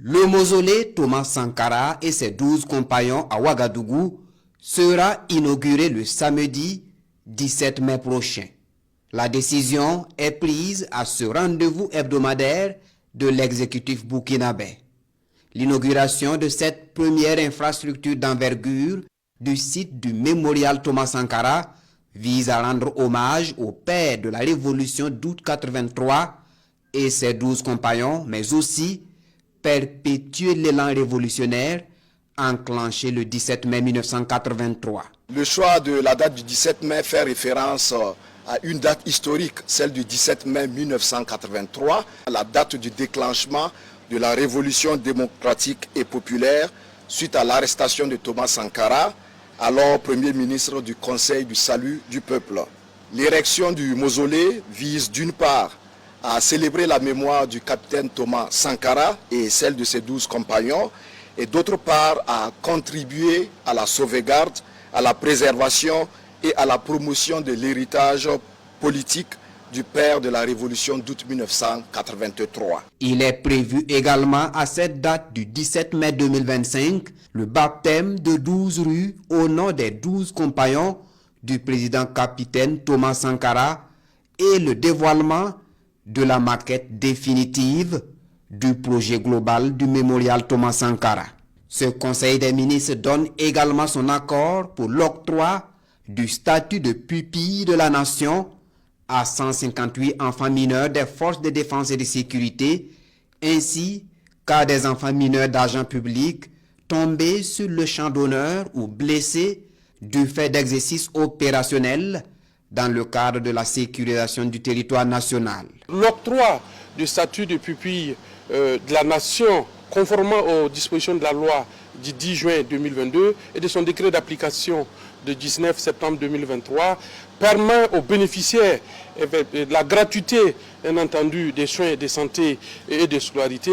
Le mausolée Thomas Sankara et ses 12 compagnons à Ouagadougou sera inauguré le samedi 17 mai prochain. La décision est prise à ce rendez-vous hebdomadaire de l'exécutif burkinabé. L'inauguration de cette première infrastructure d'envergure du site du mémorial Thomas Sankara vise à rendre hommage au père de la révolution d'août 83 et ses 12 compagnons, mais aussi perpétuer l'élan révolutionnaire enclenché le 17 mai 1983. Le choix de la date du 17 mai fait référence à une date historique, celle du 17 mai 1983, la date du déclenchement de la révolution démocratique et populaire suite à l'arrestation de Thomas Sankara, alors Premier ministre du Conseil du Salut du Peuple. L'érection du mausolée vise d'une part à célébrer la mémoire du capitaine Thomas Sankara et celle de ses 12 compagnons, et d'autre part à contribuer à la sauvegarde, à la préservation et à la promotion de l'héritage politique du père de la révolution d'août 1983. Il est prévu également à cette date du 17 mai 2025 le baptême de 12 rues au nom des 12 compagnons du président capitaine Thomas Sankara et le dévoilement de la maquette définitive du projet global du mémorial Thomas Sankara. Ce Conseil des ministres donne également son accord pour l'octroi du statut de pupille de la nation à 158 enfants mineurs des forces de défense et de sécurité, ainsi qu'à des enfants mineurs d'agents publics tombés sur le champ d'honneur ou blessés du fait d'exercices opérationnels dans le cadre de la sécurisation du territoire national. L'octroi du statut de pupille de la nation, conformément aux dispositions de la loi du 10 juin 2022 et de son décret d'application de 19 septembre 2023, permet aux bénéficiaires de la gratuité, bien entendu, des soins de santé et de scolarité,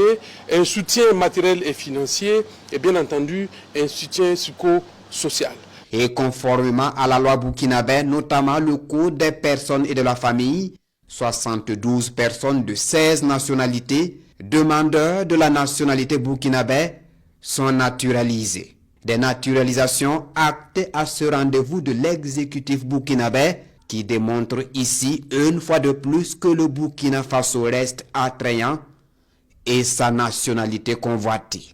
un soutien matériel et financier et bien entendu un soutien psychosocial. Et conformément à la loi burkinabé, notamment le code des personnes et de la famille, 72 personnes de 16 nationalités, demandeurs de la nationalité burkinabé, sont naturalisés. Des naturalisations actées à ce rendez-vous de l'exécutif burkinabé qui démontre ici une fois de plus que le Burkina Faso reste attrayant et sa nationalité convoitée.